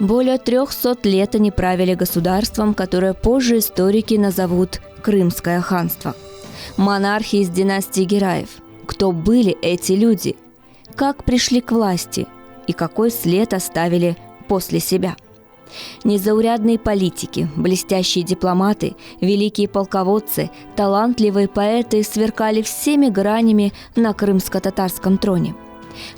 Более 300 лет они правили государством, которое позже историки назовут Крымское ханство. Монархи из династии Гераев. Кто были эти люди? Как пришли к власти? И какой след оставили после себя? Незаурядные политики, блестящие дипломаты, великие полководцы, талантливые поэты сверкали всеми гранями на крымско-татарском троне.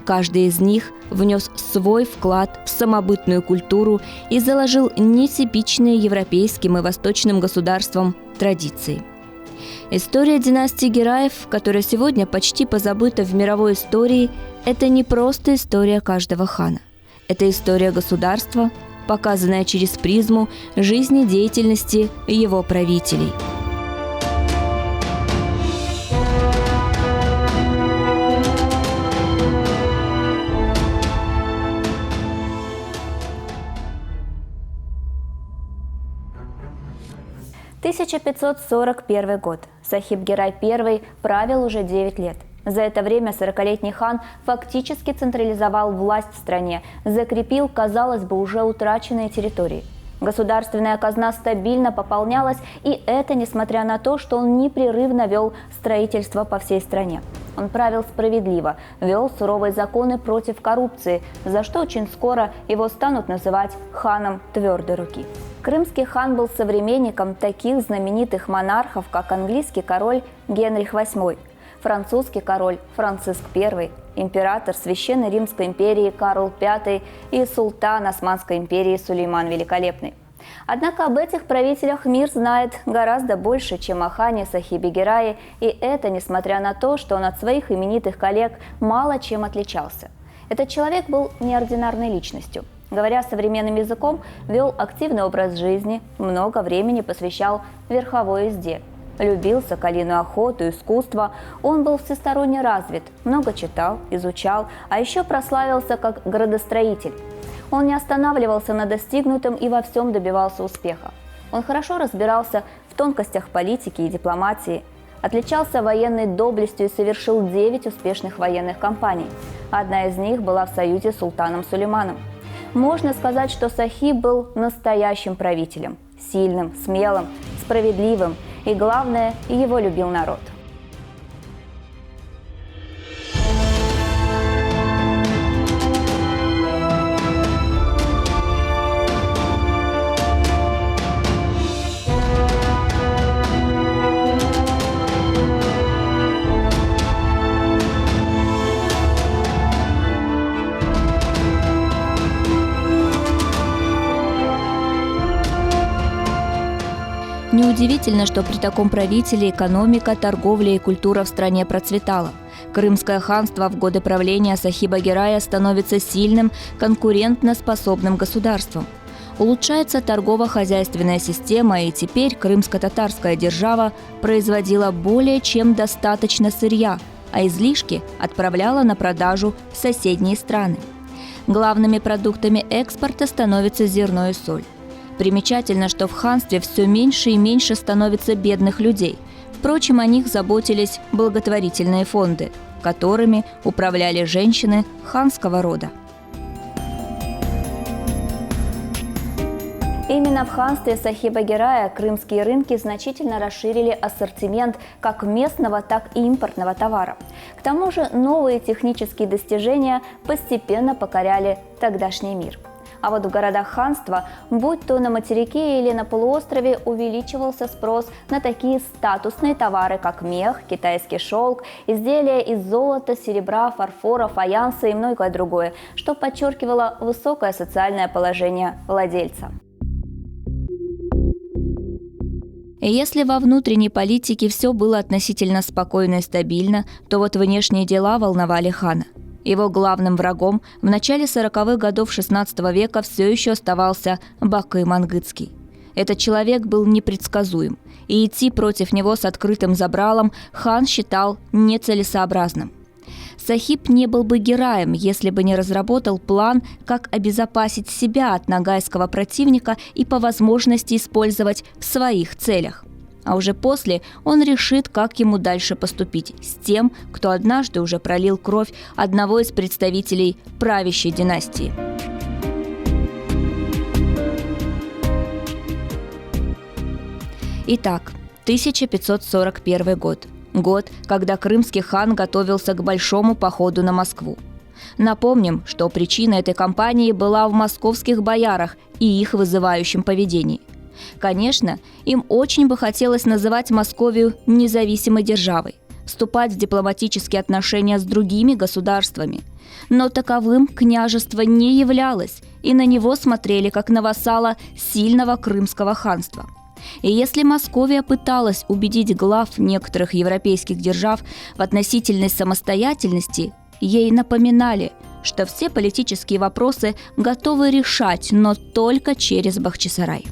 Каждый из них внес свой вклад в самобытную культуру и заложил нетипичные европейским и восточным государствам традиции. История династии Гераев, которая сегодня почти позабыта в мировой истории, это не просто история каждого хана. Это история государства, показанная через призму жизнедеятельности его правителей. – 1541 год. Сахиб Герай I правил уже 9 лет. За это время 40-летний хан фактически централизовал власть в стране, закрепил, казалось бы, уже утраченные территории. Государственная казна стабильно пополнялась, и это несмотря на то, что он непрерывно вел строительство по всей стране. Он правил справедливо, вел суровые законы против коррупции, за что очень скоро его станут называть ханом твердой руки. Крымский хан был современником таких знаменитых монархов, как английский король Генрих VIII, французский король Франциск I, император Священной Римской империи Карл V и султан Османской империи Сулейман Великолепный. Однако об этих правителях мир знает гораздо больше, чем о хане Сахибе Герае, и это несмотря на то, что он от своих именитых коллег мало чем отличался. Этот человек был неординарной личностью. Говоря современным языком, вел активный образ жизни, много времени посвящал верховой езде. Любил соколиную охоту, искусство, он был всесторонне развит, много читал, изучал, а еще прославился как градостроитель. Он не останавливался на достигнутом и во всем добивался успеха. Он хорошо разбирался в тонкостях политики и дипломатии, отличался военной доблестью и совершил 9 успешных военных кампаний. Одна из них была в союзе с султаном Сулейманом. Можно сказать, что Сахиб был настоящим правителем, сильным, смелым, справедливым, и главное, его любил народ. Неудивительно, что при таком правителе экономика, торговля и культура в стране процветала. Крымское ханство в годы правления Сахиба Герая становится сильным, конкурентноспособным государством. Улучшается торгово-хозяйственная система, и теперь крымско-татарская держава производила более чем достаточно сырья, а излишки отправляла на продажу в соседние страны. Главными продуктами экспорта становятся зерно и соль. Примечательно, что в ханстве все меньше и меньше становится бедных людей. Впрочем, о них заботились благотворительные фонды, которыми управляли женщины ханского рода. Именно в ханстве Сахиба Герая крымские рынки значительно расширили ассортимент как местного, так и импортного товара. К тому же новые технические достижения постепенно покоряли тогдашний мир. А вот в городах ханства, будь то на материке или на полуострове, увеличивался спрос на такие статусные товары, как мех, китайский шелк, изделия из золота, серебра, фарфора, фаянса и многое другое, что подчеркивало высокое социальное положение владельца. Если во внутренней политике все было относительно спокойно и стабильно, то вот внешние дела волновали хана. Его главным врагом в начале 40-х годов XVI века все еще оставался Бакы Мангытский. Этот человек был непредсказуем, и идти против него с открытым забралом хан считал нецелесообразным. Сахиб не был бы героем, если бы не разработал план, как обезопасить себя от ногайского противника и по возможности использовать в своих целях. А уже после он решит, как ему дальше поступить с тем, кто однажды уже пролил кровь одного из представителей правящей династии. Итак, 1541 год. Год, когда крымский хан готовился к большому походу на Москву. Напомним, что причина этой кампании была в московских боярах и их вызывающем поведении. Конечно, им очень бы хотелось называть Московию независимой державой, вступать в дипломатические отношения с другими государствами. Но таковым княжество не являлось, и на него смотрели как на вассала сильного крымского ханства. И если Московия пыталась убедить глав некоторых европейских держав в относительной самостоятельности, ей напоминали, что все политические вопросы готовы решать, но только через Бахчисарай.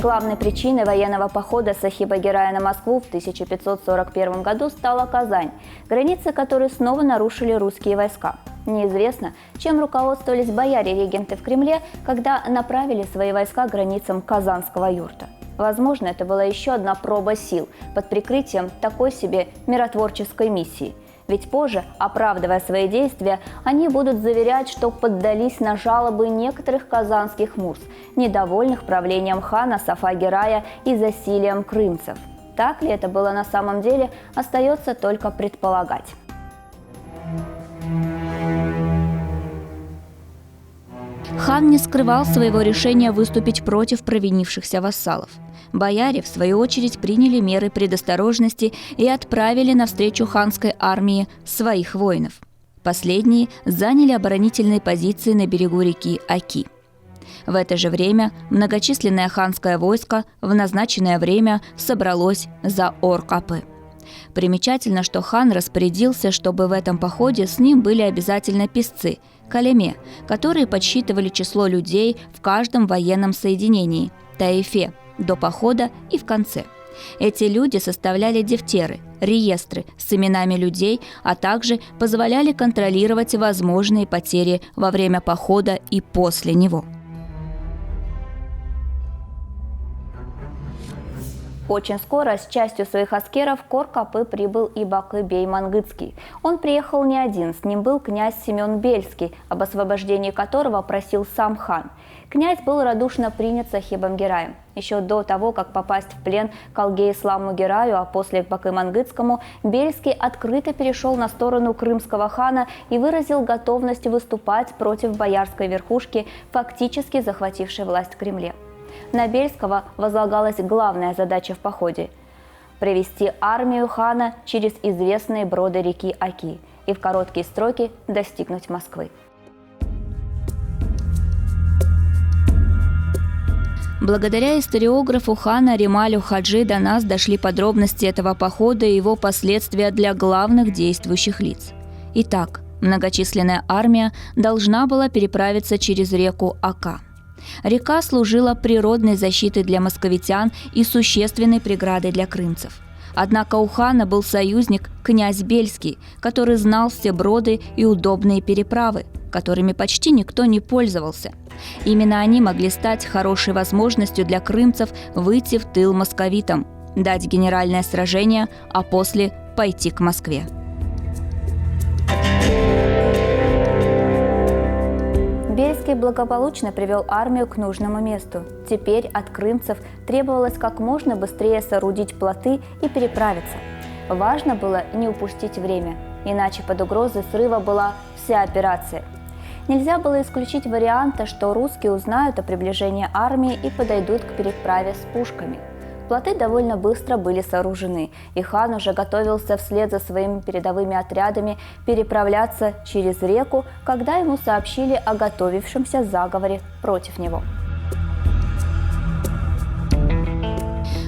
Главной причиной военного похода Сахиба-Герая на Москву в 1541 году стала Казань, границы которой снова нарушили русские войска. Неизвестно, чем руководствовались бояре-регенты в Кремле, когда направили свои войска к границам Казанского юрта. Возможно, это была еще одна проба сил под прикрытием такой себе миротворческой миссии. Ведь позже, оправдывая свои действия, они будут заверять, что поддались на жалобы некоторых казанских мурс, недовольных правлением хана Сафа-Герая и засилием крымцев. Так ли это было на самом деле, остается только предполагать. Хан не скрывал своего решения выступить против провинившихся вассалов. Бояре, в свою очередь, приняли меры предосторожности и отправили навстречу ханской армии своих воинов. Последние заняли оборонительные позиции на берегу реки Оки. В это же время многочисленное ханское войско в назначенное время собралось за Ор-Капы. Примечательно, что хан распорядился, чтобы в этом походе с ним были обязательно песцы – калеме, которые подсчитывали число людей в каждом военном соединении – таифе, до похода и в конце. Эти люди составляли дефтеры, реестры с именами людей, а также позволяли контролировать возможные потери во время похода и после него. Очень скоро с частью своих аскеров в Кор-Капы прибыл и Бакы-бей Мангытский. Он приехал не один, с ним был князь Семен Бельский, об освобождении которого просил сам хан. Князь был радушно принят Сахибом-Гераем. Еще до того, как попасть в плен к Алге-Исламу-Гераю, а после к Бакы-Мангытскому, Бельский открыто перешел на сторону крымского хана и выразил готовность выступать против боярской верхушки, фактически захватившей власть в Кремле. На Бельского возлагалась главная задача в походе – провести армию хана через известные броды реки Оки и в короткие сроки достигнуть Москвы. Благодаря историографу хана Ремалю Хаджи до нас дошли подробности этого похода и его последствия для главных действующих лиц. Итак, многочисленная армия должна была переправиться через реку Ока. Река служила природной защитой для московитян и существенной преградой для крымцев. Однако у хана был союзник князь Бельский, который знал все броды и удобные переправы, которыми почти никто не пользовался. Именно они могли стать хорошей возможностью для крымцев выйти в тыл московитам, дать генеральное сражение, а после пойти к Москве. Бельский благополучно привел армию к нужному месту. Теперь от крымцев требовалось как можно быстрее соорудить плоты и переправиться. Важно было не упустить время. иначе под угрозой срыва была вся операция. Нельзя было исключить варианта, что русские узнают о приближении армии и подойдут к переправе с пушками. Плоты довольно быстро были сооружены, и хан уже готовился вслед за своими передовыми отрядами переправляться через реку, когда ему сообщили о готовившемся заговоре против него.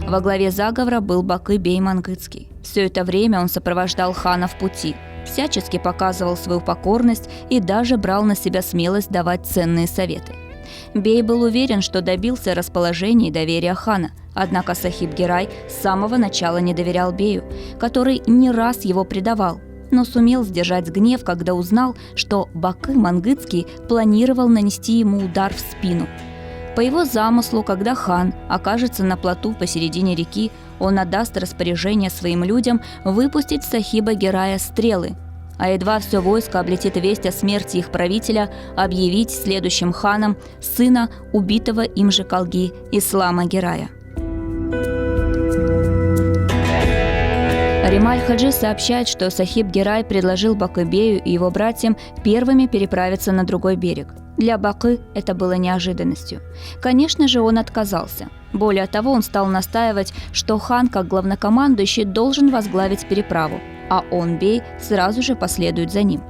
Во главе заговора был Бакы-бей Мангытский. Все это время он сопровождал хана в пути, всячески показывал свою покорность и даже брал на себя смелость давать ценные советы. Бей был уверен, что добился расположения и доверия хана, однако Сахиб-Гирай с самого начала не доверял Бею, который не раз его предавал, но сумел сдержать гнев, когда узнал, что Бакы Мангытский планировал нанести ему удар в спину. По его замыслу, когда хан окажется на плоту посередине реки, он отдаст распоряжение своим людям выпустить с Сахиба-Гирая стрелы, а едва все войско облетит весть о смерти их правителя, объявить следующим ханом сына убитого им же Калги Ислама-Гирая. Рималь-Хаджи сообщает, что Сахиб-Гирай предложил Бакы-бею и его братьям первыми переправиться на другой берег. Для Бакы это было неожиданностью. Конечно же, он отказался. Более того, он стал настаивать, что хан, как главнокомандующий, должен возглавить переправу, а он, Бей, сразу же последует за ним.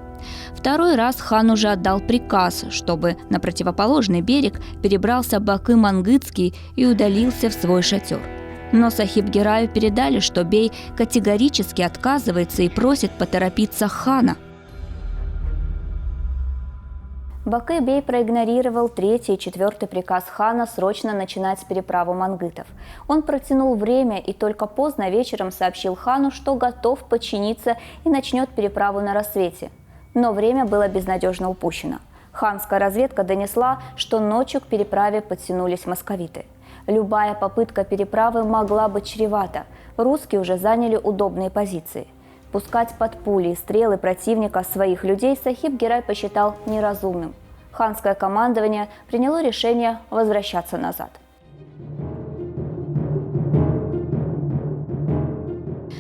Второй раз хан уже отдал приказ, чтобы на противоположный берег перебрался Бакы Мангытский и удалился в свой шатер. Но Сахиб-Гираю передали, что Бей категорически отказывается и просит поторопиться хана. Бакы-бей проигнорировал третий и четвертый приказ хана срочно начинать переправу мангытов. Он протянул время и только поздно вечером сообщил хану, что готов подчиниться и начнет переправу на рассвете. Но время было безнадежно упущено. Ханская разведка донесла, что ночью к переправе подтянулись московиты. Любая попытка переправы могла быть чревата. Русские уже заняли удобные позиции. Пускать под пули и стрелы противника своих людей Сахиб-Гирай посчитал неразумным. Ханское командование приняло решение возвращаться назад.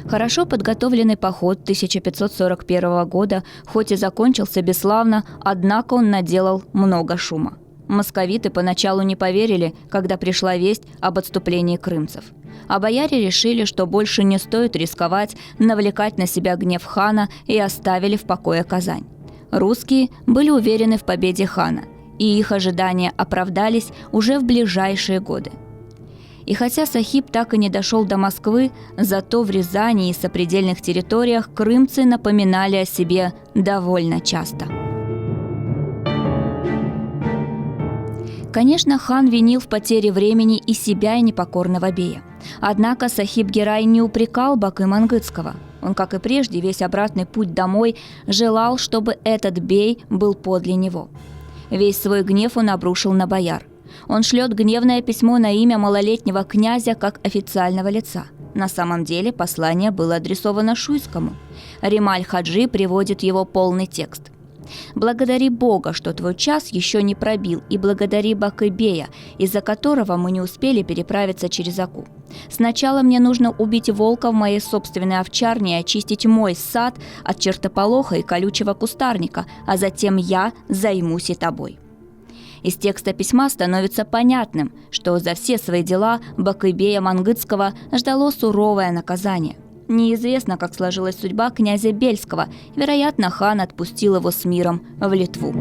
Хорошо подготовленный поход 1541 года хоть и закончился бесславно, однако он наделал много шума. Московиты поначалу не поверили, когда пришла весть об отступлении крымцев. А бояре решили, что больше не стоит рисковать, навлекать на себя гнев хана, и оставили в покое Казань. Русские были уверены в победе хана, и их ожидания оправдались уже в ближайшие годы. И хотя Сахиб так и не дошел до Москвы, зато в Рязани и сопредельных территориях крымцы напоминали о себе довольно часто. Конечно, хан винил в потере времени и себя, и непокорного Бея. Однако Сахиб-Гирай не упрекал Бакы Мангытского. Он, как и прежде, весь обратный путь домой желал, чтобы этот Бей был подле него. Весь свой гнев он обрушил на бояр. Он шлет гневное письмо на имя малолетнего князя как официального лица. На самом деле послание было адресовано Шуйскому. Рималь-Хаджи приводит его полный текст. «Благодари Бога, что твой час еще не пробил, и благодари Бакы-бея, из-за которого мы не успели переправиться через Аку. Сначала мне нужно убить волка в моей собственной овчарне и очистить мой сад от чертополоха и колючего кустарника, а затем я займусь и тобой». Из текста письма становится понятным, что за все свои дела Бакы-бея Мангытского ждало суровое наказание. Неизвестно, как сложилась судьба князя Бельского. Вероятно, хан отпустил его с миром в Литву.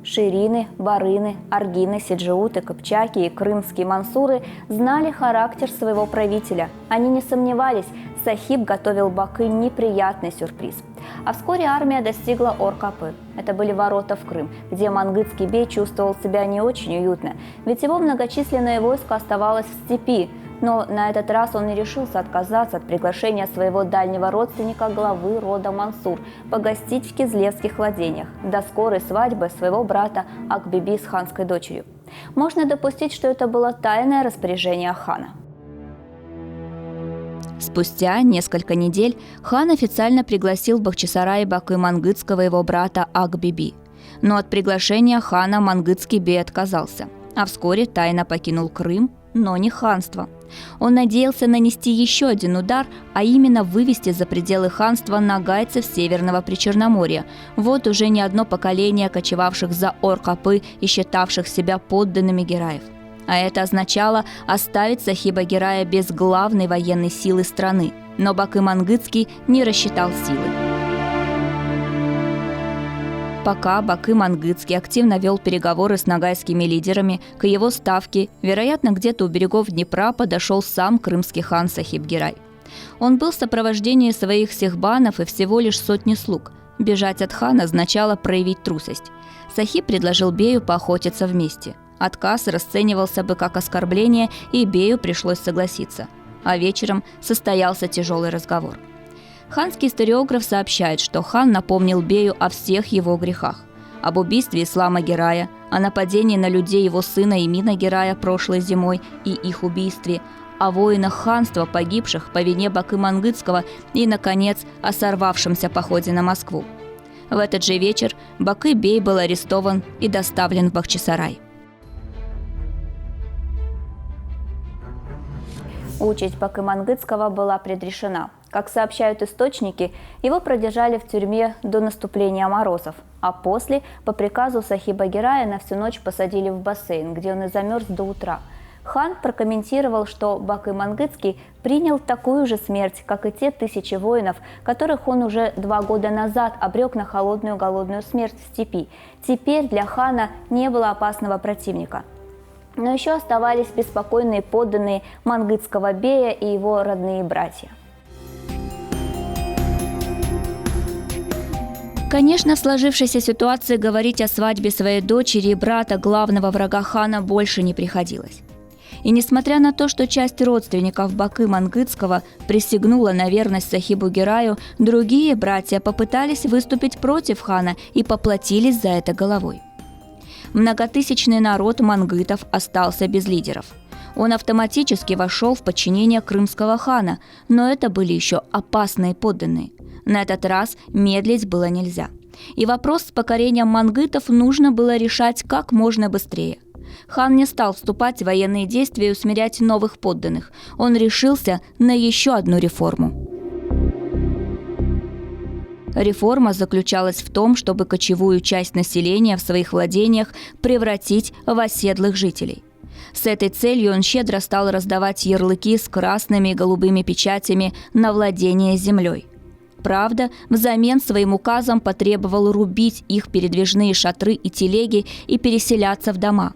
Ширины, барыны, аргины, селджиуты, кыпчаки и крымские мансуры знали характер своего правителя. Они не сомневались, Сахиб готовил Бакы неприятный сюрприз. А вскоре армия достигла Ор-Капы. Это были ворота в Крым, где мангытский бей чувствовал себя не очень уютно, ведь его многочисленное войско оставалось в степи. Но на этот раз он не решился отказаться от приглашения своего дальнего родственника, главы рода Мансур, погостить в кизлевских владениях до скорой свадьбы своего брата Ак-Биби с ханской дочерью. Можно допустить, что это было тайное распоряжение хана. Спустя несколько недель хан официально пригласил в Бахчисарай Бакы Мангытского его брата Ак-Биби. Но от приглашения хана Мангытский бей отказался, а вскоре тайно покинул Крым, но не ханство. Он надеялся нанести еще один удар, а именно вывести за пределы ханства нагайцев Северного Причерноморья. Вот уже не одно поколение кочевавших за Ор-Капы и считавших себя подданными Гераев. А это означало оставить Сахиба Герая без главной военной силы страны. Но Бакы Мангытский не рассчитал силы. Пока Бакы Мангытский активно вел переговоры с нагайскими лидерами, к его ставке, вероятно, где-то у берегов Днепра подошел сам крымский хан Сахиб Герай. Он был в сопровождении своих сихбанов и всего лишь сотни слуг. Бежать от хана означало проявить трусость. Сахиб предложил Бею поохотиться вместе. Отказ расценивался бы как оскорбление, и Бею пришлось согласиться. А вечером состоялся тяжелый разговор. Ханский историограф сообщает, что хан напомнил Бею о всех его грехах. Об убийстве Ислама Герая, о нападении на людей его сына Имина Герая прошлой зимой и их убийстве, о воинах ханства, погибших по вине Бакы Мангытского и, наконец, о сорвавшемся походе на Москву. В этот же вечер Бакы Бей был арестован и доставлен в Бахчисарай. Участь Бакы Мангытского была предрешена. Как сообщают источники, его продержали в тюрьме до наступления морозов, а после, по приказу Сахиба Герая, на всю ночь посадили в бассейн, где он и замерз до утра. Хан прокомментировал, что Бакы Мангытский принял такую же смерть, как и те тысячи воинов, которых он уже 2 года назад обрек на холодную голодную смерть в степи. Теперь для хана не было опасного противника. Но еще оставались беспокойные подданные Мангытского бея и его родные братья. Конечно, в сложившейся ситуации говорить о свадьбе своей дочери и брата, главного врага хана, больше не приходилось. И несмотря на то, что часть родственников Бакы Мангытского присягнула на верность Сахибу Гераю, другие братья попытались выступить против хана и поплатились за это головой. Многотысячный народ мангытов остался без лидеров. Он автоматически вошел в подчинение крымского хана, но это были еще опасные подданные. На этот раз медлить было нельзя. И вопрос с покорением мангытов нужно было решать как можно быстрее. Хан не стал вступать в военные действия и усмирять новых подданных. Он решился на еще одну реформу. Реформа заключалась в том, чтобы кочевую часть населения в своих владениях превратить в оседлых жителей. С этой целью он щедро стал раздавать ярлыки с красными и голубыми печатями на владение землей. Правда, взамен своим указом потребовал рубить их передвижные шатры и телеги и переселяться в дома.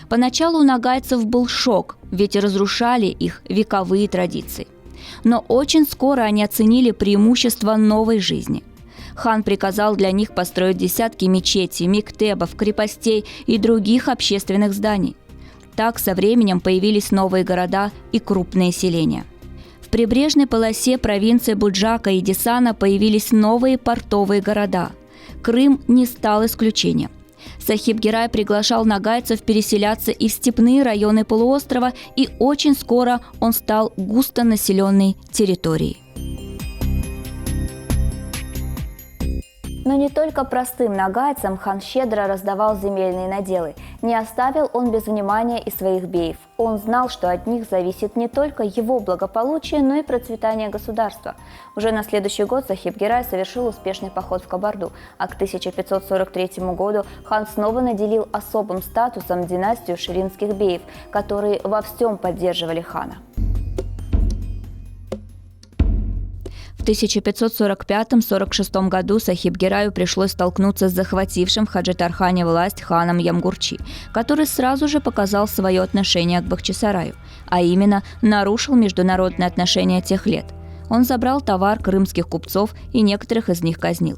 Поначалу у нагайцев был шок, ведь разрушали их вековые традиции. Но очень скоро они оценили преимущества новой жизни. Хан приказал для них построить десятки мечетей, мектебов, крепостей и других общественных зданий. Так со временем появились новые города и крупные селения. В прибрежной полосе провинции Буджака и Десана появились новые портовые города. Крым не стал исключением. Сахиб Герай приглашал нагайцев переселяться и в степные районы полуострова, и очень скоро он стал густонаселенной территорией. Но не только простым нагайцам хан щедро раздавал земельные наделы. Не оставил он без внимания и своих беев. Он знал, что от них зависит не только его благополучие, но и процветание государства. Уже на следующий год Сахиб Герай совершил успешный поход в Кабарду, а к 1543 году хан снова наделил особым статусом династию ширинских беев, которые во всем поддерживали хана. В 1545-46 году Сахиб Гераю пришлось столкнуться с захватившим в Хаджитархане власть ханом Ямгурчи, который сразу же показал свое отношение к Бахчисараю, а именно нарушил международные отношения тех лет. Он забрал товар крымских купцов и некоторых из них казнил.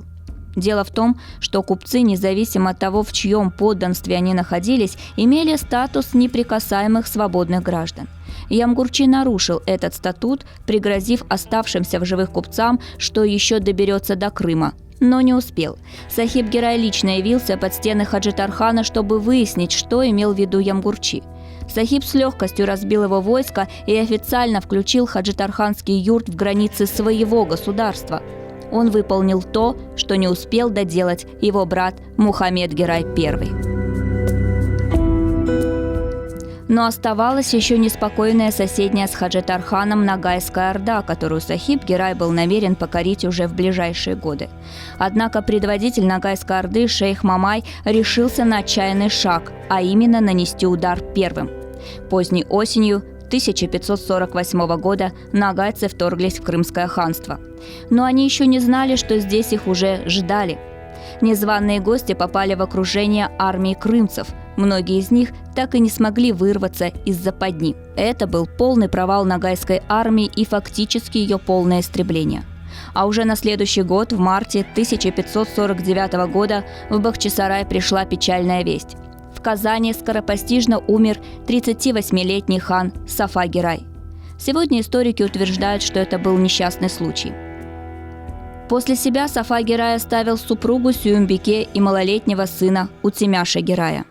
Дело в том, что купцы, независимо от того, в чьем подданстве они находились, имели статус неприкасаемых свободных граждан. Ямгурчи нарушил этот статут, пригрозив оставшимся в живых купцам, что еще доберется до Крыма. Но не успел. Сахиб Герай лично явился под стены Хаджитархана, чтобы выяснить, что имел в виду Ямгурчи. Сахиб с легкостью разбил его войско и официально включил хаджитарханский юрт в границы своего государства. Он выполнил то, что не успел доделать его брат Мухаммед Герай I. Но оставалась еще неспокойная соседняя с Хаджитарханом Ногайская Орда, которую Сахиб-Гирай был намерен покорить уже в ближайшие годы. Однако предводитель Ногайской Орды шейх Мамай решился на отчаянный шаг, а именно нанести удар первым. Поздней осенью 1548 года ногайцы вторглись в Крымское ханство. Но они еще не знали, что здесь их уже ждали. Незваные гости попали в окружение армии крымцев. Многие из них так и не смогли вырваться из западни. Это был полный провал ногайской армии и фактически ее полное истребление. А уже на следующий год, в марте 1549 года, в Бахчисарай пришла печальная весть. В Казани скоропостижно умер 38-летний хан Сафа-Гирай. Сегодня историки утверждают, что это был несчастный случай. После себя Сафа-Гирай оставил супругу Сююмбике и малолетнего сына Утемяша-Гирая.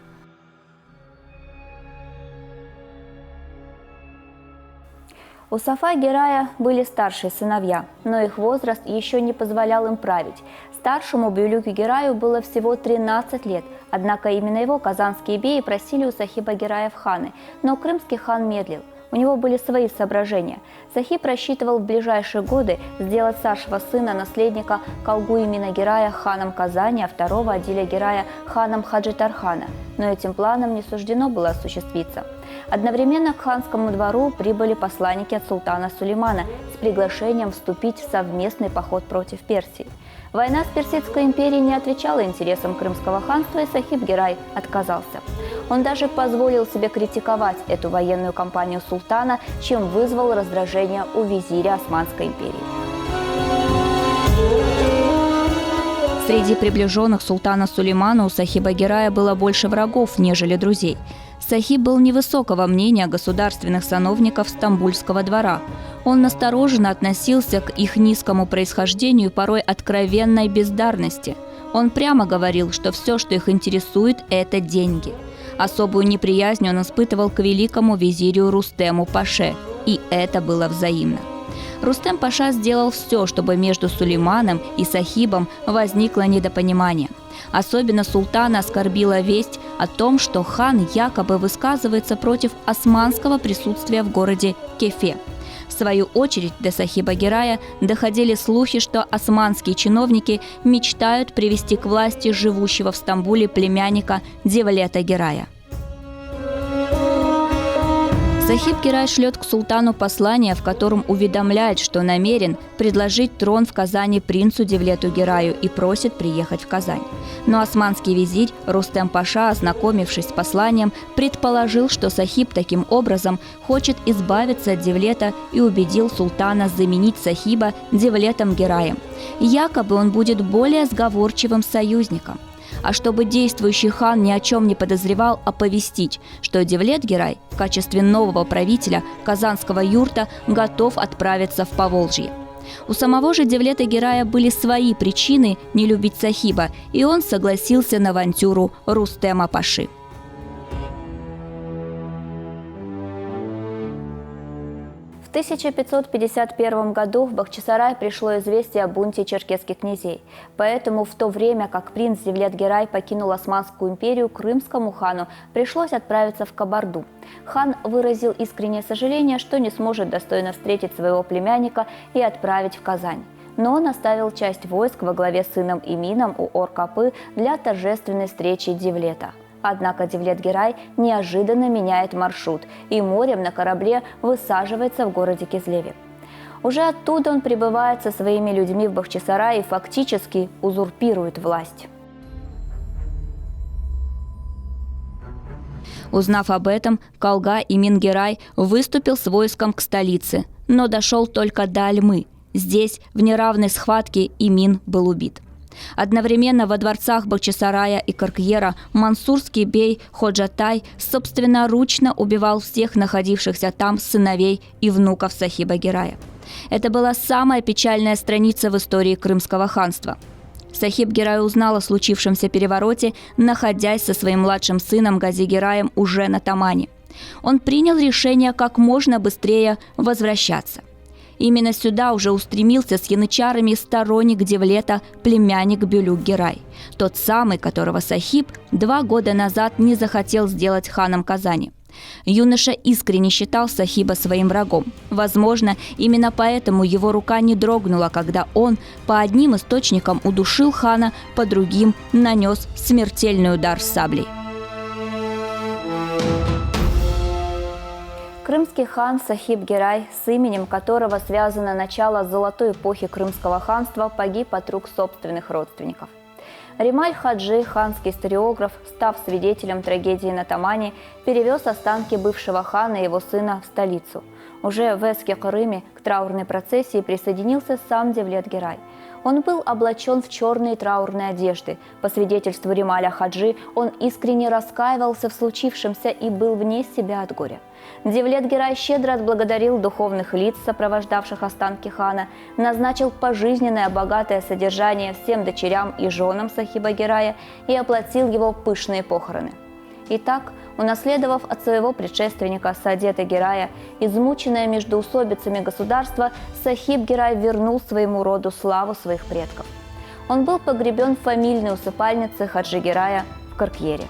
У Сафа-Гирая были старшие сыновья, но их возраст еще не позволял им править. Старшему Бюлюк-Гираю было всего 13 лет, однако именно его казанские беи просили у Сахиба-Гирая в ханы, но крымский хан медлил. У него были свои соображения. Сахиб рассчитывал в ближайшие годы сделать старшего сына наследника Калгуимина Гирая ханом Казани, а второго Адиля Гирая ханом Хаджитархана. Но этим планам не суждено было осуществиться. Одновременно к ханскому двору прибыли посланники от султана Сулеймана с приглашением вступить в совместный поход против Персии. Война с Персидской империей не отвечала интересам Крымского ханства, и Сахиб-Гирай отказался. Он даже позволил себе критиковать эту военную кампанию султана, чем вызвал раздражение у визиря Османской империи. Среди приближенных султана Сулеймана у Сахиба-Гирая было больше врагов, нежели друзей. Сахиб был невысокого мнения государственных сановников Стамбульского двора. Он настороженно относился к их низкому происхождению и порой откровенной бездарности. Он прямо говорил, что все, что их интересует, это деньги. Особую неприязнь он испытывал к великому визирю Рустему Паше, и это было взаимно. Рустем Паша сделал все, чтобы между Сулейманом и Сахибом возникло недопонимание. Особенно султана оскорбила весть о том, что хан якобы высказывается против османского присутствия в городе Кефе. В свою очередь до Сахиба-Гирая доходили слухи, что османские чиновники мечтают привести к власти живущего в Стамбуле племянника Девлета-Гирая. Сахиб-Гирай шлет к султану послание, в котором уведомляет, что намерен предложить трон в Казани принцу Девлету-Гираю и просит приехать в Казань. Но османский визирь Рустем Паша, ознакомившись с посланием, предположил, что Сахиб таким образом хочет избавиться от Девлета и убедил султана заменить Сахиба Девлетом-Гираем. Якобы он будет более сговорчивым союзником. А чтобы действующий хан ни о чем не подозревал, оповестить, что Девлет-Гирай в качестве нового правителя казанского юрта готов отправиться в Поволжье. У самого же Девлета-Гирая были свои причины не любить Сахиба, и он согласился на авантюру Рустема Паши. В 1551 году в Бахчисарай пришло известие о бунте черкесских князей. Поэтому в то время, как принц Девлет-Гирай покинул Османскую империю, крымскому хану пришлось отправиться в Кабарду. Хан выразил искреннее сожаление, что не сможет достойно встретить своего племянника и отправить в Казань. Но он оставил часть войск во главе с сыном Имином у Ор-Капы для торжественной встречи Девлета. Однако Девлет-Гирай неожиданно меняет маршрут и морем на корабле высаживается в городе Кизлеве. Уже оттуда он прибывает со своими людьми в Бахчисарай и фактически узурпирует власть. Узнав об этом, Калга Имин-Гирай выступил с войском к столице, но дошел только до Альмы. Здесь, в неравной схватке, Имин был убит. Одновременно во дворцах Бахчисарая и Каркьера мансурский бей Ходжатай собственноручно убивал всех находившихся там сыновей и внуков Сахиба-Гирая. Это была самая печальная страница в истории Крымского ханства. Сахиб-Гирай узнал о случившемся перевороте, находясь со своим младшим сыном Гази-Гираем уже на Тамане. Он принял решение как можно быстрее возвращаться. Именно сюда уже устремился с янычарами сторонник Девлета, племянник Бюлюк-Гирай. Тот самый, которого Сахиб 2 года назад не захотел сделать ханом Казани. Юноша искренне считал Сахиба своим врагом. Возможно, именно поэтому его рука не дрогнула, когда он по одним источникам удушил хана, по другим нанес смертельный удар саблей. Крымский хан Сахиб-Герай, с именем которого связано начало золотой эпохи Крымского ханства, погиб от рук собственных родственников. Рималь-Хаджи, ханский историограф, став свидетелем трагедии на Тамане, перевез останки бывшего хана и его сына в столицу. Уже в Эске-Крыме к траурной процессии присоединился сам Девлет-Герай. Он был облачен в черные траурные одежды. По свидетельству Рималя Хаджи, он искренне раскаивался в случившемся и был вне себя от горя. Девлет-Герай щедро отблагодарил духовных лиц, сопровождавших останки хана, назначил пожизненное богатое содержание всем дочерям и женам Сахиба-Герая и оплатил его пышные похороны. Итак, унаследовав от своего предшественника Саадета-Герая измученное междоусобицами государство, Сахиб-Герай вернул своему роду славу своих предков. Он был погребен в фамильной усыпальнице Хаджи-Герая в Каркьере.